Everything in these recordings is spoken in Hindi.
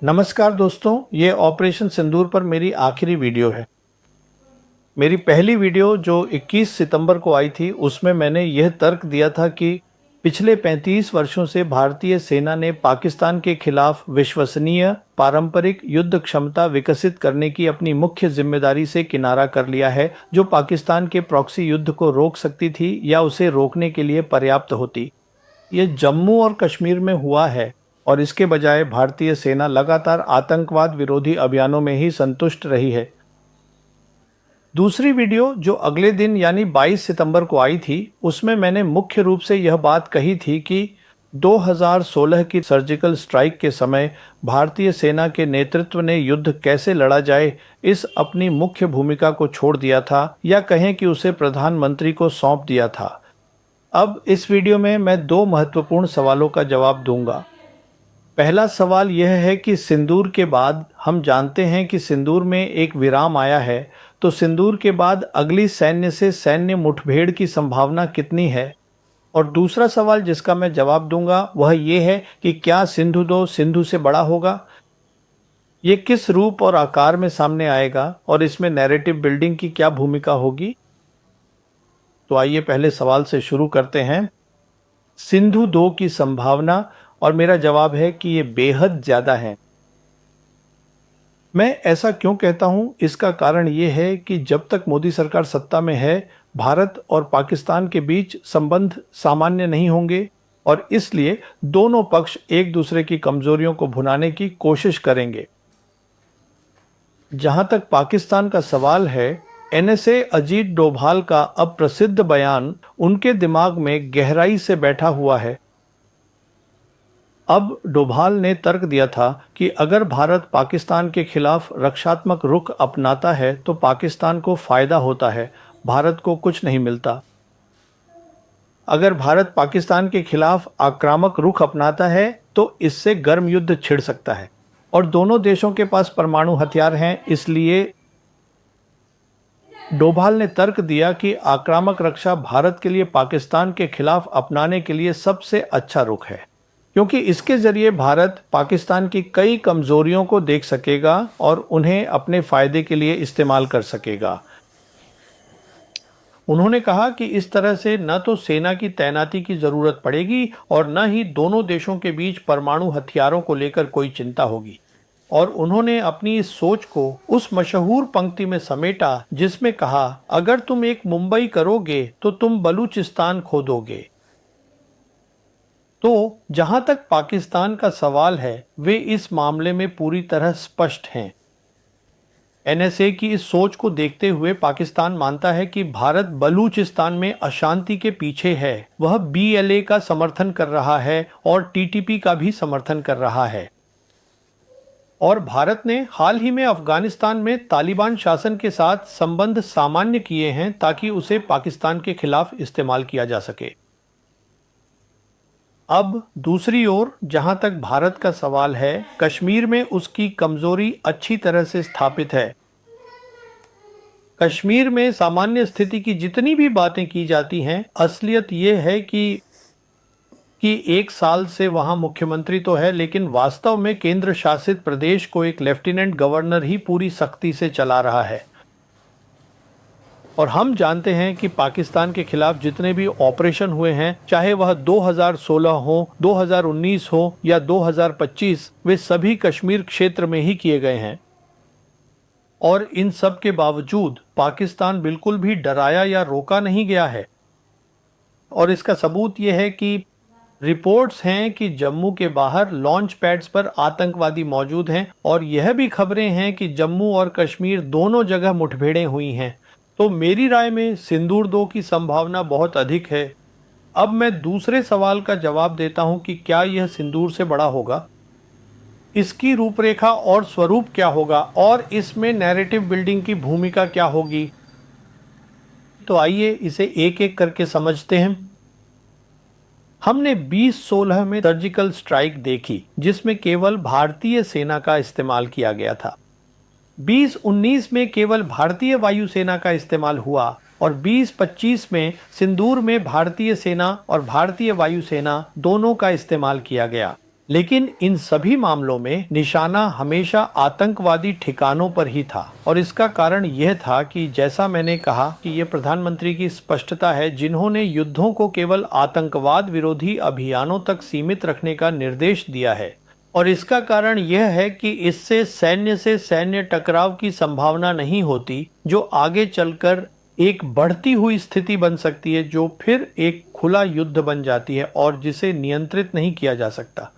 नमस्कार दोस्तों, ये ऑपरेशन सिंदूर पर मेरी आखिरी वीडियो है। मेरी पहली वीडियो जो 21 सितंबर को आई थी, उसमें मैंने यह तर्क दिया था कि पिछले 35 वर्षों से भारतीय सेना ने पाकिस्तान के खिलाफ विश्वसनीय पारंपरिक युद्ध क्षमता विकसित करने की अपनी मुख्य जिम्मेदारी से किनारा कर लिया है, जो पाकिस्तान के प्रॉक्सी युद्ध को रोक सकती थी या उसे रोकने के लिए पर्याप्त होती। ये जम्मू और कश्मीर में हुआ है और इसके बजाय भारतीय सेना लगातार आतंकवाद विरोधी अभियानों में ही संतुष्ट रही है। दूसरी वीडियो जो अगले दिन यानी 22 सितंबर को आई थी, उसमें मैंने मुख्य रूप से यह बात कही थी कि 2016 की सर्जिकल स्ट्राइक के समय भारतीय सेना के नेतृत्व ने युद्ध कैसे लड़ा जाए इस अपनी मुख्य भूमिका को छोड़ दिया था, या कहें कि उसे प्रधानमंत्री को सौंप दिया था। अब इस वीडियो में मैं दो महत्वपूर्ण सवालों का जवाब दूंगा। पहला सवाल यह है कि सिंदूर के बाद हम जानते हैं कि सिंदूर में एक विराम आया है, तो सिंदूर के बाद अगली सैन्य से सैन्य मुठभेड़ की संभावना कितनी है? और दूसरा सवाल जिसका मैं जवाब दूंगा वह ये है कि क्या सिंधु 2 सिंधु से बड़ा होगा? ये किस रूप और आकार में सामने आएगा और इसमें नैरेटिव बिल्डिंग की क्या भूमिका होगी? तो आइए पहले सवाल से शुरू करते हैं। सिंधु 2 की संभावना, और मेरा जवाब है कि ये बेहद ज्यादा है। मैं ऐसा क्यों कहता हूं? इसका कारण ये है कि जब तक मोदी सरकार सत्ता में है, भारत और पाकिस्तान के बीच संबंध सामान्य नहीं होंगे और इसलिए दोनों पक्ष एक दूसरे की कमजोरियों को भुनाने की कोशिश करेंगे। जहां तक पाकिस्तान का सवाल है, एनएसए अजीत डोभाल का अब प्रसिद्ध बयान उनके दिमाग में गहराई से बैठा हुआ है। अब डोभाल ने तर्क दिया था कि अगर भारत पाकिस्तान के खिलाफ रक्षात्मक रुख अपनाता है तो पाकिस्तान को फायदा होता है, भारत को कुछ नहीं मिलता। अगर भारत पाकिस्तान के खिलाफ आक्रामक रुख अपनाता है तो इससे गर्म युद्ध छिड़ सकता है, और दोनों देशों के पास परमाणु हथियार हैं। इसलिए डोभाल ने तर्क दिया कि आक्रामक रक्षा भारत के लिए पाकिस्तान के खिलाफ अपनाने के लिए सबसे अच्छा रुख है, क्योंकि इसके जरिए भारत पाकिस्तान की कई कमजोरियों को देख सकेगा और उन्हें अपने फायदे के लिए इस्तेमाल कर सकेगा। उन्होंने कहा कि इस तरह से न तो सेना की तैनाती की जरूरत पड़ेगी और न ही दोनों देशों के बीच परमाणु हथियारों को लेकर कोई चिंता होगी। और उन्होंने अपनी इस सोच को उस मशहूर पंक्ति में समेटा जिसमें कहा, अगर तुम एक मुंबई करोगे तो तुम बलूचिस्तान खो दोगे। तो जहां तक पाकिस्तान का सवाल है, वे इस मामले में पूरी तरह स्पष्ट हैं। एनएसए की इस सोच को देखते हुए पाकिस्तान मानता है कि भारत बलूचिस्तान में अशांति के पीछे है। वह बीएलए का समर्थन कर रहा है और टीटीपी का भी समर्थन कर रहा है। और भारत ने हाल ही में अफगानिस्तान में तालिबान शासन के साथ संबंध सामान्य किए हैं ताकि उसे पाकिस्तान के खिलाफ इस्तेमाल किया जा सके। अब दूसरी ओर जहां तक भारत का सवाल है, कश्मीर में उसकी कमजोरी अच्छी तरह से स्थापित है। कश्मीर में सामान्य स्थिति की जितनी भी बातें की जाती हैं, असलियत यह है कि एक साल से वहां मुख्यमंत्री तो है, लेकिन वास्तव में केंद्र शासित प्रदेश को एक लेफ्टिनेंट गवर्नर ही पूरी सख्ती से चला रहा है। और हम जानते हैं कि पाकिस्तान के खिलाफ जितने भी ऑपरेशन हुए हैं, चाहे वह 2016 हो, 2019 हो या 2025, वे सभी कश्मीर क्षेत्र में ही किए गए हैं। और इन सब के बावजूद पाकिस्तान बिल्कुल भी डराया या रोका नहीं गया है। और इसका सबूत यह है कि रिपोर्ट्स हैं कि जम्मू के बाहर लॉन्च पैड्स पर आतंकवादी मौजूद हैं, और यह भी खबरें हैं कि जम्मू और कश्मीर दोनों जगह मुठभेड़ें हुई हैं। तो मेरी राय में सिंदूर 2 की संभावना बहुत अधिक है। अब मैं दूसरे सवाल का जवाब देता हूं कि क्या यह सिंदूर से बड़ा होगा, इसकी रूपरेखा और स्वरूप क्या होगा, और इसमें नैरेटिव बिल्डिंग की भूमिका क्या होगी। तो आइए इसे एक एक करके समझते हैं। हमने 2016 में सर्जिकल स्ट्राइक देखी, जिसमें केवल भारतीय सेना का इस्तेमाल किया गया था। 2019 में केवल भारतीय वायुसेना का इस्तेमाल हुआ, और 2025 में सिंदूर में भारतीय सेना और भारतीय वायुसेना दोनों का इस्तेमाल किया गया। लेकिन इन सभी मामलों में निशाना हमेशा आतंकवादी ठिकानों पर ही था और इसका कारण यह था कि जैसा मैंने कहा कि ये प्रधानमंत्री की स्पष्टता है जिन्होंने युद्धों को केवल आतंकवाद विरोधी अभियानों तक सीमित रखने का निर्देश दिया है और इसका कारण यह है कि इससे सैन्य से सैन्य टकराव की संभावना नहीं होती जो आगे चलकर एक बढ़ती हुई स्थिति बन सकती है जो फिर एक खुला युद्ध बन जाती है और जिसे नियंत्रित नहीं किया जा सकता।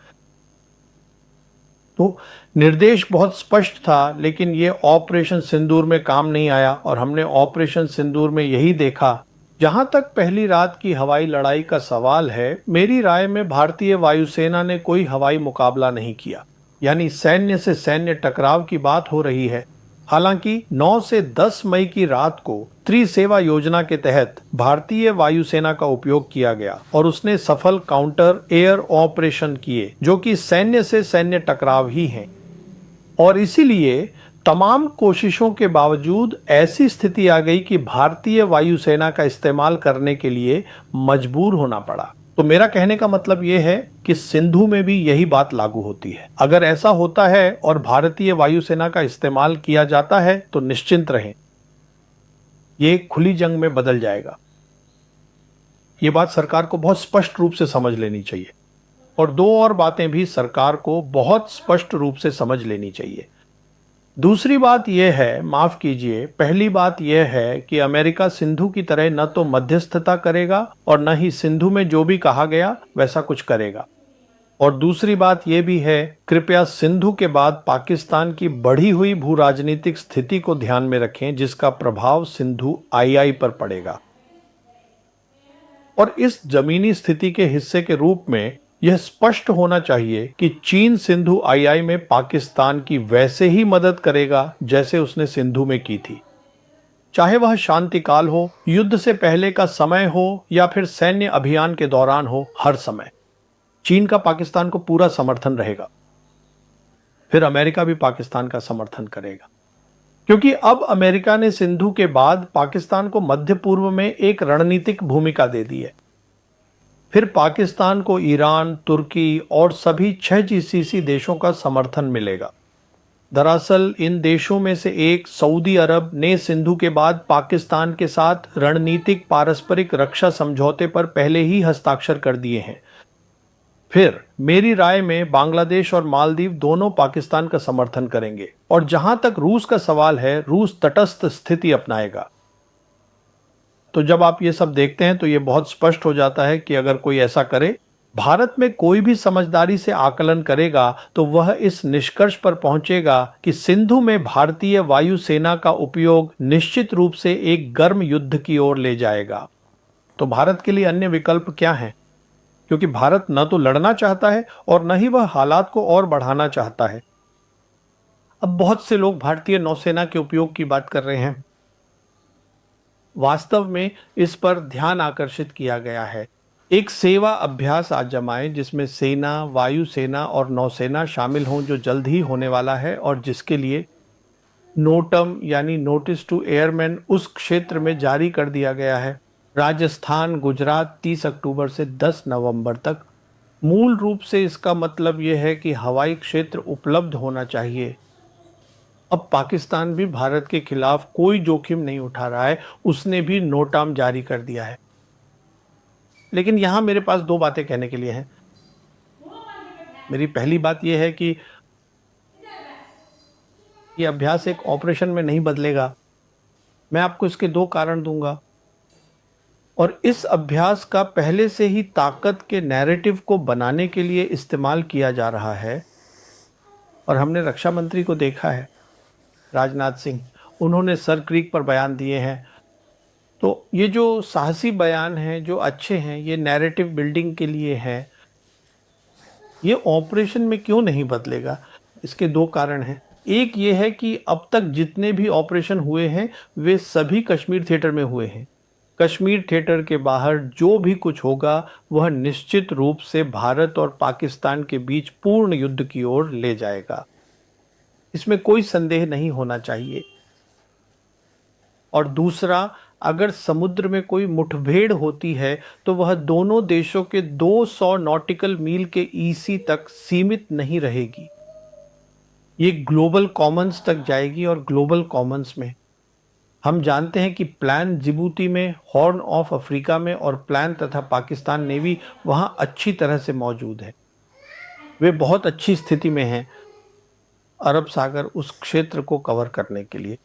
तो निर्देश बहुत स्पष्ट था लेकिन ये ऑपरेशन सिंदूर में काम नहीं आया और हमने ऑपरेशन सिंदूर में यही देखा। जहां तक पहली रात की हवाई लड़ाई का सवाल है, मेरी राय में भारतीय वायुसेना ने कोई हवाई मुकाबला नहीं किया, यानी सैन्य से सैन्य टकराव की बात हो रही है। हालांकि 9 से 10 मई की रात को त्रिसेवा योजना के तहत भारतीय वायुसेना का उपयोग किया गया और उसने सफल काउंटर एयर ऑपरेशन किए जो कि सैन्य से सैन्य टकराव ही हैं और इसीलिए तमाम कोशिशों के बावजूद ऐसी स्थिति आ गई कि भारतीय वायुसेना का इस्तेमाल करने के लिए मजबूर होना पड़ा। तो मेरा कहने का मतलब यह है कि सिंधु में भी यही बात लागू होती है। अगर ऐसा होता है और भारतीय वायुसेना का इस्तेमाल किया जाता है तो निश्चिंत रहें, ये खुली जंग में बदल जाएगा। ये बात सरकार को बहुत स्पष्ट रूप से समझ लेनी चाहिए और दो और बातें भी सरकार को बहुत स्पष्ट रूप से समझ लेनी चाहिए। दूसरी बात यह है, माफ कीजिए, पहली बात यह है कि अमेरिका सिंधु की तरह न तो मध्यस्थता करेगा और न ही सिंधु में जो भी कहा गया वैसा कुछ करेगा। और दूसरी बात यह भी है, कृपया सिंधु के बाद पाकिस्तान की बढ़ी हुई भू राजनीतिक स्थिति को ध्यान में रखें जिसका प्रभाव सिंधु आई पर पड़ेगा। और इस जमीनी स्थिति के हिस्से के रूप में यह स्पष्ट होना चाहिए कि चीन सिंधु आई में पाकिस्तान की वैसे ही मदद करेगा जैसे उसने सिंधु में की थी, चाहे वह शांति काल हो, युद्ध से पहले का समय हो या फिर सैन्य अभियान के दौरान हो, हर समय चीन का पाकिस्तान को पूरा समर्थन रहेगा। फिर अमेरिका भी पाकिस्तान का समर्थन करेगा क्योंकि अब अमेरिका ने सिंधु के बाद पाकिस्तान को मध्य पूर्व में एक रणनीतिक भूमिका दे दी है। फिर पाकिस्तान को ईरान, तुर्की और सभी 6 जीसीसी देशों का समर्थन मिलेगा। दरअसल इन देशों में से एक सऊदी अरब ने सिंधु के बाद पाकिस्तान के साथ रणनीतिक पारस्परिक रक्षा समझौते पर पहले ही हस्ताक्षर कर दिए हैं। फिर मेरी राय में बांग्लादेश और मालदीव दोनों पाकिस्तान का समर्थन करेंगे और जहां तक रूस का सवाल है, रूस तटस्थ स्थिति अपनाएगा। तो जब आप ये सब देखते हैं तो ये बहुत स्पष्ट हो जाता है कि अगर कोई ऐसा करे, भारत में कोई भी समझदारी से आकलन करेगा तो वह इस निष्कर्ष पर पहुंचेगा कि सिंधु में भारतीय वायुसेना का उपयोग निश्चित रूप से एक गर्म युद्ध की ओर ले जाएगा। तो भारत के लिए अन्य विकल्प क्या हैं? क्योंकि भारत न तो लड़ना चाहता है और न ही वह हालात को और बढ़ाना चाहता है। अब बहुत से लोग भारतीय नौसेना के उपयोग की बात कर रहे हैं। वास्तव में इस पर ध्यान आकर्षित किया गया है। एक सेवा अभ्यास आजमाएं जिसमें सेना, वायुसेना और नौसेना शामिल हों जो जल्द ही होने वाला है और जिसके लिए नोटम यानी नोटिस टू एयरमैन उस क्षेत्र में जारी कर दिया गया है। राजस्थान, गुजरात 30 अक्टूबर से 10 नवंबर तक। मूल रूप से इसका मतलब यह है कि हवाई क्षेत्र उपलब्ध होना चाहिए। अब पाकिस्तान भी भारत के खिलाफ कोई जोखिम नहीं उठा रहा है, उसने भी नोटाम जारी कर दिया है। लेकिन यहां मेरे पास दो बातें कहने के लिए हैं। मेरी पहली बात यह है कि ये अभ्यास एक ऑपरेशन में नहीं बदलेगा। मैं आपको इसके दो कारण दूंगा और इस अभ्यास का पहले से ही ताकत के नैरेटिव को बनाने के लिए इस्तेमाल किया जा रहा है। और हमने रक्षा मंत्री को देखा है, राजनाथ सिंह, उन्होंने सर क्रीक पर बयान दिए हैं। तो ये जो साहसी बयान हैं, जो अच्छे हैं, ये नैरेटिव बिल्डिंग के लिए हैं। ये ऑपरेशन में क्यों नहीं बदलेगा? इसके दो कारण हैं। एक ये है कि अब तक जितने भी ऑपरेशन हुए हैं वे सभी कश्मीर थिएटर में हुए हैं। कश्मीर थिएटर के बाहर जो भी कुछ होगा वह निश्चित रूप से भारत और पाकिस्तान के बीच पूर्ण युद्ध की ओर ले जाएगा, इसमें कोई संदेह नहीं होना चाहिए। और दूसरा, अगर समुद्र में कोई मुठभेड़ होती है तो वह दोनों देशों के 200 नॉटिकल मील के ईसी तक सीमित नहीं रहेगी। ये ग्लोबल कॉमन्स तक जाएगी और ग्लोबल कॉमन्स में हम जानते हैं कि प्लान जिबूती में, हॉर्न ऑफ अफ्रीका में और प्लान तथा पाकिस्तान नेवी वहां अच्छी तरह से मौजूद है। वे बहुत अच्छी स्थिति में हैं अरब सागर उस क्षेत्र को कवर करने के लिए।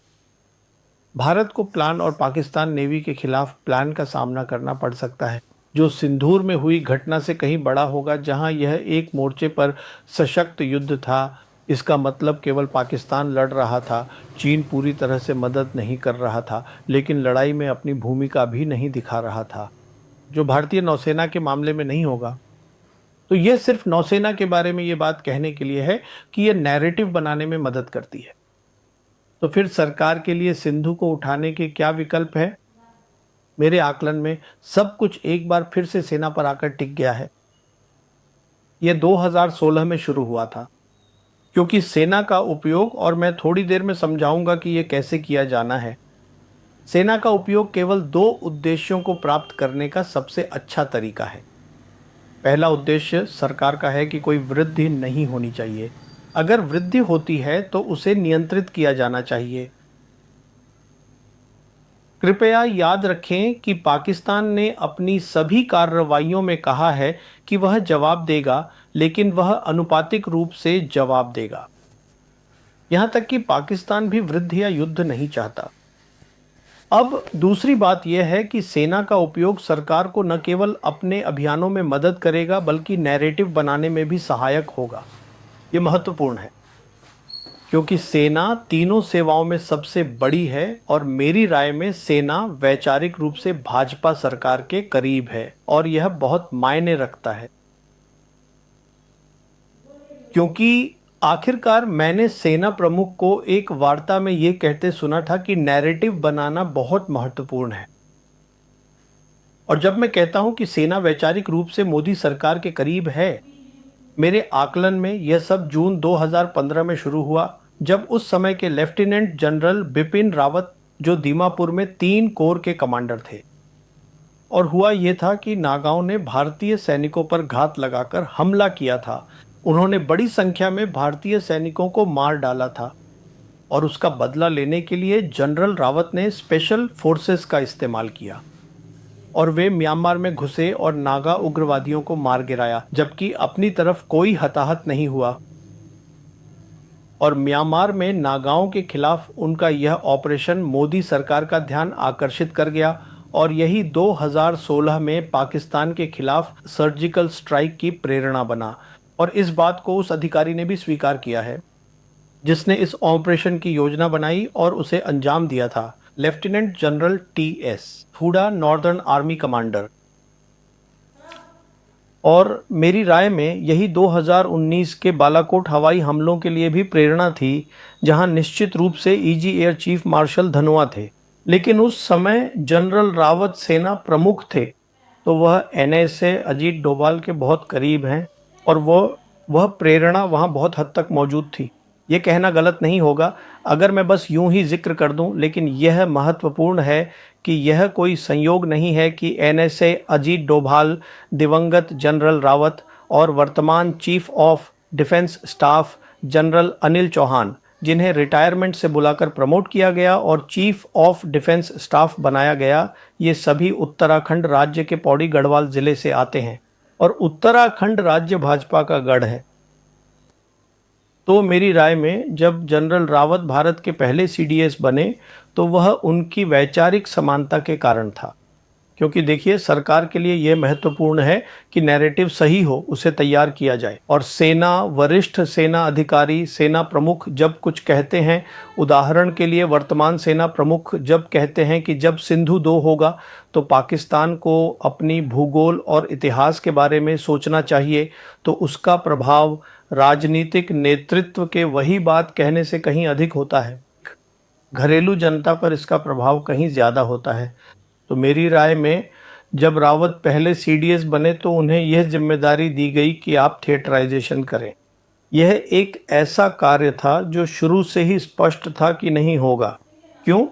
भारत को प्लान और पाकिस्तान नेवी के खिलाफ प्लान का सामना करना पड़ सकता है, जो सिंदूर में हुई घटना से कहीं बड़ा होगा, जहां यह एक मोर्चे पर सशक्त युद्ध था। इसका मतलब केवल पाकिस्तान लड़ रहा था, चीन पूरी तरह से मदद नहीं कर रहा था, लेकिन लड़ाई में अपनी भूमिका भी नहीं दिखा रहा था, जो भारतीय नौसेना के मामले में नहीं होगा। तो यह सिर्फ नौसेना के बारे में ये बात कहने के लिए है कि यह नैरेटिव बनाने में मदद करती है। तो फिर सरकार के लिए सिंधु को उठाने के क्या विकल्प है? मेरे आकलन में सब कुछ एक बार फिर से सेना पर आकर टिक गया है। यह 2016 में शुरू हुआ था, क्योंकि सेना का उपयोग, और मैं थोड़ी देर में समझाऊंगा कि यह कैसे किया जाना है, सेना का उपयोग केवल 2 उद्देश्यों को प्राप्त करने का सबसे अच्छा तरीका है। पहला उद्देश्य सरकार का है कि कोई वृद्धि नहीं होनी चाहिए। अगर वृद्धि होती है तो उसे नियंत्रित किया जाना चाहिए। कृपया याद रखें कि पाकिस्तान ने अपनी सभी कार्रवाइयों में कहा है कि वह जवाब देगा, लेकिन वह अनुपातिक रूप से जवाब देगा। यहां तक कि पाकिस्तान भी वृद्धि या युद्ध नहीं चाहता। अब दूसरी बात यह है कि सेना का उपयोग सरकार को न केवल अपने अभियानों में मदद करेगा, बल्कि नैरेटिव बनाने में भी सहायक होगा। यह महत्वपूर्ण है, क्योंकि सेना तीनों सेवाओं में सबसे बड़ी है और मेरी राय में सेना वैचारिक रूप से भाजपा सरकार के करीब है, और यह बहुत मायने रखता है। क्योंकि आखिरकार मैंने सेना प्रमुख को एक वार्ता में यह कहते सुना था कि नैरेटिव बनाना बहुत महत्वपूर्ण है। और जब मैं कहता हूं कि सेना वैचारिक रूप से मोदी सरकार के करीब है, मेरे आकलन में यह सब जून 2015 में शुरू हुआ, जब उस समय के लेफ्टिनेंट जनरल बिपिन रावत, जो दीमापुर में 3 कोर के कमांडर थे, और हुआ यह था कि नागाओं ने भारतीय सैनिकों पर घात लगाकर हमला किया था। उन्होंने बड़ी संख्या में भारतीय सैनिकों को मार डाला था, और उसका बदला लेने के लिए जनरल रावत ने स्पेशल फोर्सेस का इस्तेमाल किया, और वे म्यांमार में घुसे और नागा उग्रवादियों को मार गिराया, जबकि अपनी तरफ कोई हताहत नहीं हुआ। और म्यांमार में नागाओं के खिलाफ उनका यह ऑपरेशन मोदी सरकार का ध्यान आकर्षित कर गया, और यही 2016 में पाकिस्तान के खिलाफ सर्जिकल स्ट्राइक की प्रेरणा बना। और इस बात को उस अधिकारी ने भी स्वीकार किया है जिसने इस ऑपरेशन की योजना बनाई और उसे अंजाम दिया था, lieutenant general TS Hooda, northern army commander. और मेरी राय में यही 2019 के बालाकोट हवाई हमलों के लिए भी प्रेरणा थी, जहां निश्चित रूप से easy air chief marshal Dhanoa थे, लेकिन उस समय जनरल रावत सेना प्रमुख थे, तो वह एनएसए अजीत डोभाल के बहुत करीब हैं, और वह प्रेरणा वहां बहुत हद तक मौजूद थी। ये कहना गलत नहीं होगा अगर मैं बस यूं ही जिक्र कर दूं, लेकिन यह महत्वपूर्ण है कि यह कोई संयोग नहीं है कि एनएसए अजीत डोभाल, दिवंगत जनरल रावत और वर्तमान chief of defence staff general Anil Chauhan, जिन्हें रिटायरमेंट से बुलाकर प्रमोट किया गया और चीफ ऑफ डिफेंस स्टाफ बनाया गया, ये सभी उत्तराखंड राज्य के पौड़ी गढ़वाल जिले से आते हैं, और उत्तराखंड राज्य भाजपा का गढ़ है। तो मेरी राय में जब जनरल रावत भारत के पहले सीडीएस बने, तो वह उनकी वैचारिक समानता के कारण था। क्योंकि देखिए, सरकार के लिए यह महत्वपूर्ण है कि नैरेटिव सही हो, उसे तैयार किया जाए, और सेना, वरिष्ठ सेना अधिकारी, सेना प्रमुख जब कुछ कहते हैं, उदाहरण के लिए वर्तमान सेना प्रमुख जब कहते हैं कि जब सिंधु 2 होगा तो पाकिस्तान को अपनी भूगोल और इतिहास के बारे में सोचना चाहिए, तो उसका प्रभाव राजनीतिक नेतृत्व के वही बात कहने से कहीं अधिक होता है। घरेलू जनता पर इसका प्रभाव कहीं ज़्यादा होता है। तो मेरी राय में जब रावत पहले सीडीएस बने तो उन्हें यह जिम्मेदारी दी गई कि आप थिएटराइजेशन करें। यह एक ऐसा कार्य था जो शुरू से ही स्पष्ट था कि नहीं होगा। क्यों?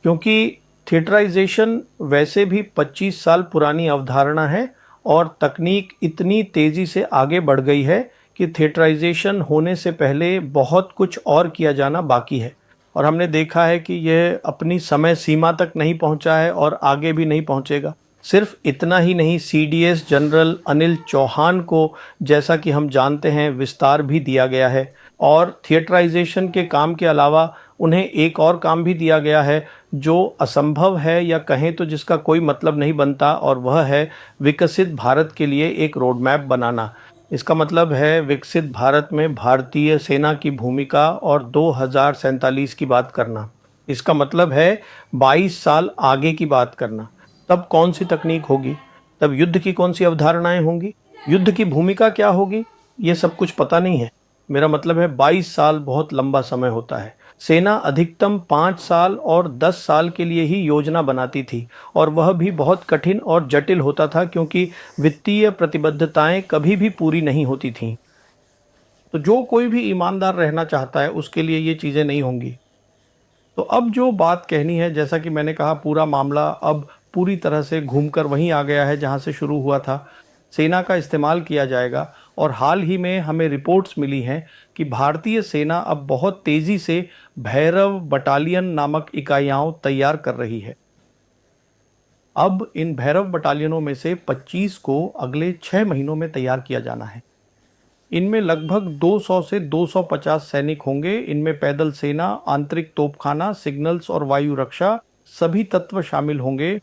क्योंकि थिएटराइजेशन वैसे भी 25 साल पुरानी अवधारणा है और तकनीक इतनी तेज़ी से आगे बढ़ गई है कि थिएटराइजेशन होने से पहले बहुत कुछ और किया जाना बाकी है। और हमने देखा है कि यह अपनी समय सीमा तक नहीं पहुंचा है और आगे भी नहीं पहुंचेगा। सिर्फ इतना ही नहीं, सीडीएस जनरल अनिल चौहान को, जैसा कि हम जानते हैं, विस्तार भी दिया गया है और थिएटराइजेशन के काम के अलावा उन्हें एक और काम भी दिया गया है जो असंभव है, या कहें तो जिसका कोई मतलब नहीं बनता, और वह है विकसित भारत के लिए एक रोड मैप बनाना। इसका मतलब है विकसित भारत में भारतीय सेना की भूमिका और 2047 की बात करना। इसका मतलब है 22 साल आगे की बात करना। तब कौन सी तकनीक होगी, तब युद्ध की कौन सी अवधारणाएं होंगी, युद्ध की भूमिका क्या होगी, ये सब कुछ पता नहीं है। मेरा मतलब है 22 साल बहुत लंबा समय होता है। सेना अधिकतम 5 साल और 10 साल के लिए ही योजना बनाती थी और वह भी बहुत कठिन और जटिल होता था क्योंकि वित्तीय प्रतिबद्धताएं कभी भी पूरी नहीं होती थीं। तो जो कोई भी ईमानदार रहना चाहता है उसके लिए ये चीज़ें नहीं होंगी। तो अब जो बात कहनी है, जैसा कि मैंने कहा, पूरा मामला अब पूरी तरह से घूमकर वहीं आ गया है जहां से शुरू हुआ था। सेना का इस्तेमाल किया जाएगा और हाल ही में हमें रिपोर्ट्स मिली हैं कि भारतीय सेना अब बहुत तेज़ी से भैरव बटालियन नामक इकाइयाँ तैयार कर रही है। अब इन भैरव बटालियनों में से 25 को अगले 6 महीनों में तैयार किया जाना है। इनमें लगभग 200 से 250 सैनिक होंगे। इनमें पैदल सेना, आंतरिक तोपखाना, सिग्नल्स और वायु रक्षा सभी तत्व शामिल होंगे।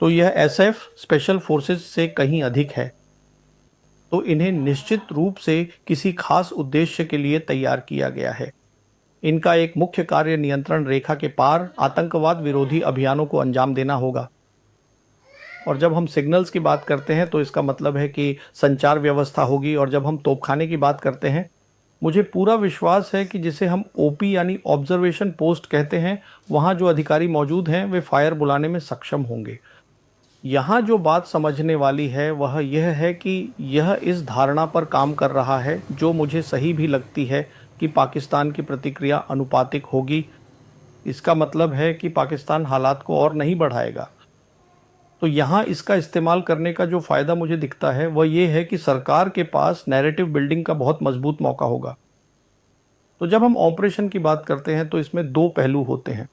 तो यह एसएफ स्पेशल फोर्सेस से कहीं अधिक है। तो इन्हें निश्चित रूप से किसी खास उद्देश्य के लिए तैयार किया गया है। इनका एक मुख्य कार्य नियंत्रण रेखा के पार आतंकवाद विरोधी अभियानों को अंजाम देना होगा। और जब हम सिग्नल्स की बात करते हैं तो इसका मतलब है कि संचार व्यवस्था होगी। और जब हम तोपखाने की बात करते हैं, मुझे पूरा विश्वास है कि जिसे हम ओपी यानी ऑब्जर्वेशन पोस्ट कहते हैं, वहाँ जो अधिकारी मौजूद हैं वे फायर बुलाने में सक्षम होंगे। यहाँ जो बात समझने वाली है वह यह है कि यह इस धारणा पर काम कर रहा है, जो मुझे सही भी लगती है, कि पाकिस्तान की प्रतिक्रिया अनुपातिक होगी। इसका मतलब है कि पाकिस्तान हालात को और नहीं बढ़ाएगा। तो यहाँ इसका इस्तेमाल करने का जो फ़ायदा मुझे दिखता है वह ये है कि सरकार के पास नैरेटिव बिल्डिंग का बहुत मजबूत मौका होगा। तो जब हम ऑपरेशन की बात करते हैं तो इसमें 2 पहलू होते हैं।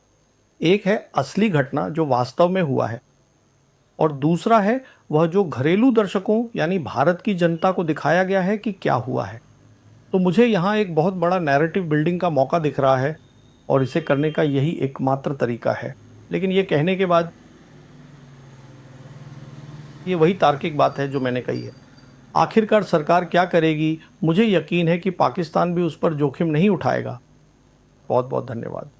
एक है असली घटना जो वास्तव में हुआ है, और दूसरा है वह जो घरेलू दर्शकों यानी भारत की जनता को दिखाया गया है कि क्या हुआ है। तो मुझे यहाँ एक बहुत बड़ा नैरेटिव बिल्डिंग का मौका दिख रहा है और इसे करने का यही एकमात्र तरीका है। लेकिन ये कहने के बाद ये वही तार्किक बात है जो मैंने कही है। आखिरकार सरकार क्या करेगी? मुझे यकीन है कि पाकिस्तान भी उस पर जोखिम नहीं उठाएगा। बहुत बहुत धन्यवाद।